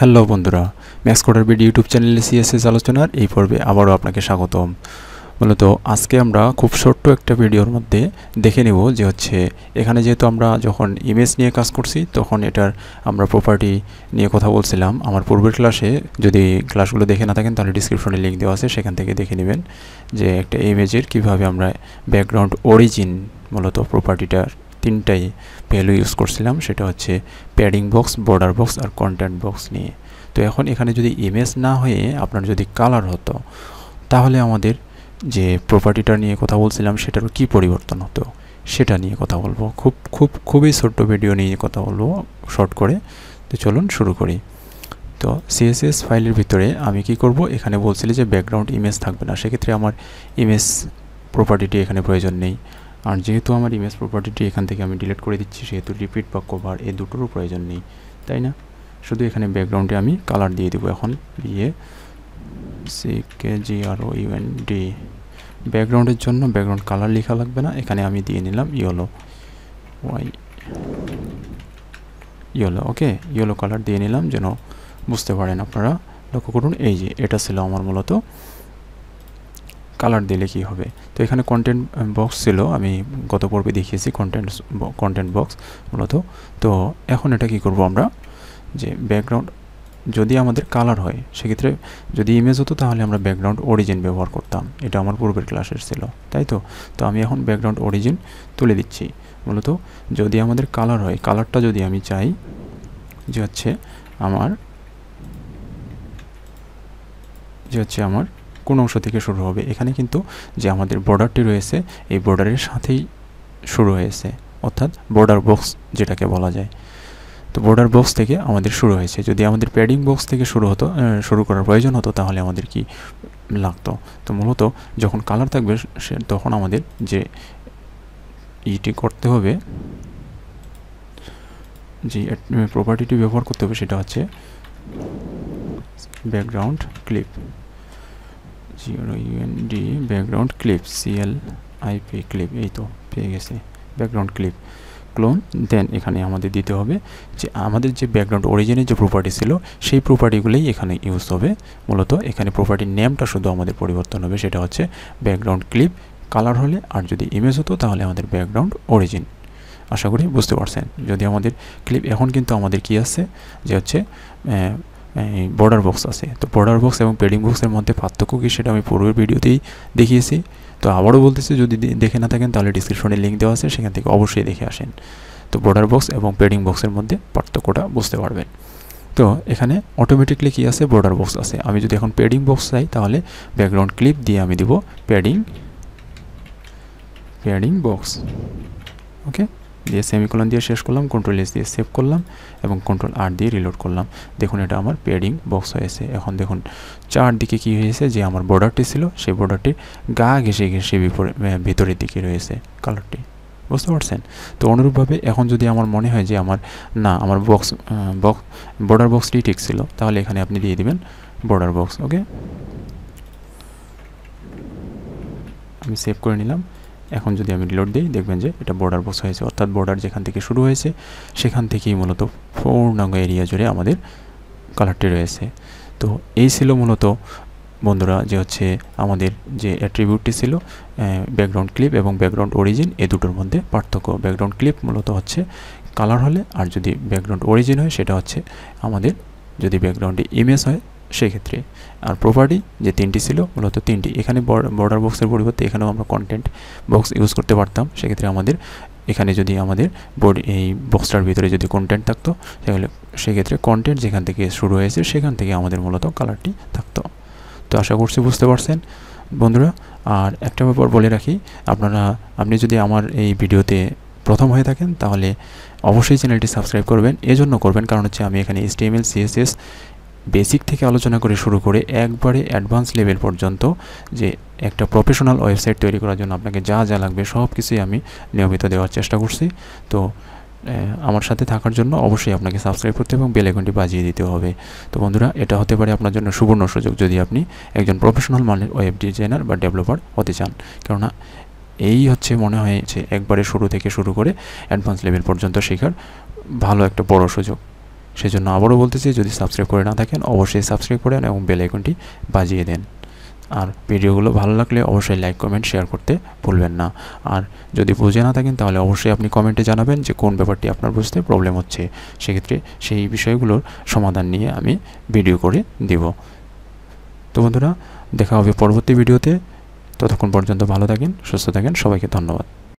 Hello বন্ধুরা, ম্যাক্সকোডারবিড YouTube চ্যানেলে CSS আলোচনার এই পর্বে আবারও আপনাকে স্বাগতম। মূলত আজকে আমরা খুব ছোট্ট একটা ভিডিওর মধ্যে দেখে নেব যে এখানে যেহেতু আমরা যখন ইমেজ নিয়ে কাজ করছি তখন এটার আমরা প্রপার্টি নিয়ে কথা বলছিলাম। আমার পূর্বের ক্লাসে যদি ক্লাসগুলো দেখে না থাকেন তাহলে ডিসক্রিপশনে লিঙ্ক দেওয়া আছে, সেখান থেকে দেখে নেবেন যে একটা ইমেজের কিভাবে আমরা ব্যাকগ্রাউন্ড অরিজিন মূলত প্রপার্টিটার তিনটাই ভ্যালু ইউজ করছিলাম। সেটা হচ্ছে প্যাডিং বক্স, বর্ডার বক্স আর কন্টেন্ট বক্স নিয়ে। তো এখন এখানে যদি ইমেজ না হয়ে আপনার যদি কালার হতো তাহলে আমাদের যে প্রপার্টিটা নিয়ে কথা বলছিলাম সেটারও কি পরিবর্তন হতো সেটা নিয়ে কথা বলবো। খুবই ছোট্ট ভিডিও নিয়ে কথা বলবো শর্ট করে। তো চলুন শুরু করি। তো সিএসএস ফাইলের ভিতরে আমি কি করব, এখানে বলছিল যে ব্যাকগ্রাউন্ড ইমেজ থাকবে না, সেক্ষেত্রে আমার ইমেজ প্রপার্টিটি এখানে প্রয়োজন নেই। আর যেহেতু আমার ইমেজ প্রপার্টিটি এখান থেকে আমি ডিলিট করে দিচ্ছি সেহেতু রিপিট বা কভার এই দুটোরও প্রয়োজন নেই, তাই না? শুধু এখানে ব্যাকগ্রাউন্ডে আমি কালার দিয়ে দেবো। এখন CKGROUND ব্যাকগ্রাউন্ডের জন্য ব্যাকগ্রাউন্ড কালার লেখা লাগবে না, এখানে আমি দিয়ে নিলাম ইয়েলো, ওকে, ইয়েলো কালার দিয়ে নিলাম যেন বুঝতে পারেন আপনারা। লক্ষ্য করুন, এই যে এটা ছিল আমার মূলত কালার দিলে কি হবে। তো এখানে কন্টেন্ট বক্স ছিল, আমি গত পর্বে দেখিয়েছি কন্টেন্ট বক্স মূলত। তো এখন এটা কি করব আমরা, যে ব্যাকগ্রাউন্ড যদি আমাদের কালার হয় সেক্ষেত্রে যদি ইমেজ হতো তাহলে আমরা ব্যাকগ্রাউন্ড অরিজিন ব্যবহার করতাম, এটা আমার পূর্বের ক্লাসের ছিল, তাই তো। তো আমি এখন ব্যাকগ্রাউন্ড অরিজিন তুলে দিচ্ছি। মূলত যদি আমাদের কালার হয়, কালারটা যদি আমি চাই যে আমার কোন অংশ থেকে শুরু হবে, এখানে কিন্তু যে আমাদের বর্ডারটি রয়েছে এই বর্ডারের সাথেই শুরু হয়েছে, অর্থাৎ বর্ডার বক্স যেটাকে বলা যায়। তো বর্ডার বক্স থেকে আমাদের শুরু হয়েছে। যদি আমাদের প্যাডিং বক্স থেকে শুরু করার প্রয়োজন হতো তাহলে আমাদের কি লাগতো। তো মূলত যখন কালার থাকবে তখন আমাদের যে ইটি করতে হবে, যে প্রপার্টিটি ব্যবহার করতে হবে সেটা হচ্ছে background clip, GROUND background clip, CLIP clip, এই তো পেয়ে গেছে ব্যাকগ্রাউন্ড ক্লিপ ক্লোন। দেন এখানে আমাদের দিতে হবে যে আমাদের যে ব্যাকগ্রাউন্ড অরিজিনের যে প্রপার্টি ছিল সেই প্রপার্টিগুলোই এখানে ইউজ হবে। মূলত এখানে প্রপার্টির নেমটা শুধু আমাদের পরিবর্তন হবে, সেটা হচ্ছে ব্যাকগ্রাউন্ড ক্লিপ কালার হলে, আর যদি ইমেজ হতো তাহলে আমাদের ব্যাকগ্রাউন্ড অরিজিন। আশা করি বুঝতে পারছেন। যদি আমাদের ক্লিপ, এখন কিন্তু আমাদের কি আছে যে বর্ডার বক্স আছে। তো বর্ডার বক্স এবং প্যাডিং বক্সের মধ্যে পার্থক্য কি সেটা আমি পূর্বের ভিডিওতেই দেখিয়েছি। তো আবারও বলতেছি, যদি দেখে না থাকেন তাহলে ডিসক্রিপশনে লিঙ্ক দেওয়া আছে, সেখান থেকে অবশ্যই দেখে আসেন। তো বর্ডার বক্স এবং প্যাডিং বক্সের মধ্যে পার্থক্যটা বুঝতে পারবেন। তো এখানে অটোমেটিকলি কি আছে, বর্ডার বক্স আছে। আমি যদি এখন প্যাডিং বক্স চাই তাহলে ব্যাকগ্রাউন্ড ক্লিপ দিয়ে আমি দিব প্যাডিং বক্স, ওকে, দিয়ে সেমিকোলন দিয়ে শেষ করলাম, কন্ট্রোল-S দিয়ে সেভ করলাম এবং কন্ট্রোল-R দিয়ে রিলোড করলাম। দেখুন এটা আমার প্যাডিং বক্স হয়েছে। এখন দেখুন চারদিকে কি হয়েছে, যে আমার বর্ডারটি ছিল সেই বর্ডারটির গা ঘেঁষে ভিতরের দিকে রয়েছে কালারটি, বুঝতে পারছেন। তো অনুরূপভাবে এখন যদি আমার মনে হয় যে আমার বর্ডার বক্সটি ঠিক ছিল তাহলে এখানে আপনি দিয়ে দিবেন বর্ডার বক্স, ওকে। আমি সেভ করে নিলাম। এখন যদি আমি রিলোড দিই দেখবেন যে এটা বর্ডার বক্স হয়েছে, অর্থাৎ বর্ডার যেখান থেকে শুরু হয়েছে সেখান থেকেই মূলত পূর্ণাঙ্গ এরিয়া জুড়ে আমাদের কালারটি রয়েছে। তো এই ছিল মূলত বন্ধুরা যে আমাদের যে অ্যাট্রিবিউটটি ছিল ব্যাকগ্রাউন্ড ক্লিপ এবং ব্যাকগ্রাউন্ড অরিজিন, এই দুটোর মধ্যে পার্থক্য। ব্যাকগ্রাউন্ড ক্লিপ মূলত হচ্ছে কালার হলে, আর যদি ব্যাকগ্রাউন্ড অরিজিন হয় সেটা হচ্ছে আমাদের যদি ব্যাকগ্রাউন্ডে ইমেজ হয় সেক্ষেত্রে। আর প্রপার্টি যে তিনটি ছিল মূলত তিনটি, এখানে বর্ডার বক্সের পরিবর্তে এখানেও আমরা কন্টেন্ট বক্স ইউজ করতে পারতাম। সেক্ষেত্রে আমাদের এখানে যদি আমাদের এই বক্সটার ভিতরে যদি কন্টেন্ট থাকতো তাহলে সেক্ষেত্রে কন্টেন্ট যেখান থেকে শুরু হয়েছে সেখান থেকে আমাদের মূলত কালারটি থাকতো। তো আশা করছি বুঝতে পারছেন বন্ধুরা। আর একটা ব্যাপার বলে রাখি, আপনি যদি আমার এই ভিডিওতে প্রথম হয়ে থাকেন তাহলে অবশ্যই চ্যানেলটি সাবস্ক্রাইব করবেন। এজন্য করবেন কারণ আমি এখানে HTML CSS বেসিক থেকে আলোচনা করে শুরু করে একবারে অ্যাডভান্স লেভেল পর্যন্ত যে একটা প্রফেশনাল ওয়েবসাইট তৈরি করার জন্য আপনাকে যা যা লাগবে সব কিছুই আমি নিয়মিত দেওয়ার চেষ্টা করছি। তো আমার সাথে থাকার জন্য অবশ্যই আপনাকে সাবস্ক্রাইব করতে এবং বেল আইকনটি বাজিয়ে দিতে হবে। তো বন্ধুরা, এটা হতে পারে আপনার জন্য সুবর্ণ সুযোগ যদি আপনি একজন প্রফেশনাল মানের ওয়েব ডিজাইনার বা ডেভেলপার হতে চান। কেননা এই মনে হয় একবারে শুরু থেকে শুরু করে অ্যাডভান্স লেভেল পর্যন্ত শেখার ভালো একটা বড় সুযোগ। সেজন্য আবারও বলতেছি, যদি সাবস্ক্রাইব করে না থাকেন অবশ্যই সাবস্ক্রাইব করেন এবং বেল আইকনটি বাজিয়ে দেন। আর ভিডিওগুলো ভালো লাগলে অবশ্যই লাইক, কমেন্ট, শেয়ার করতে ভুলবেন না। আর যদি বুঝে না থাকেন তাহলে অবশ্যই আপনি কমেন্টে জানাবেন যে কোন ব্যাপারটি আপনার বুঝতে প্রবলেম হচ্ছে। সেক্ষেত্রে সেই বিষয়গুলোর সমাধান নিয়ে আমি ভিডিও করে দিব। তো বন্ধুরা, দেখা হবে পরবর্তী ভিডিওতে। ততক্ষণ পর্যন্ত ভালো থাকেন, সুস্থ থাকেন। সবাইকে ধন্যবাদ।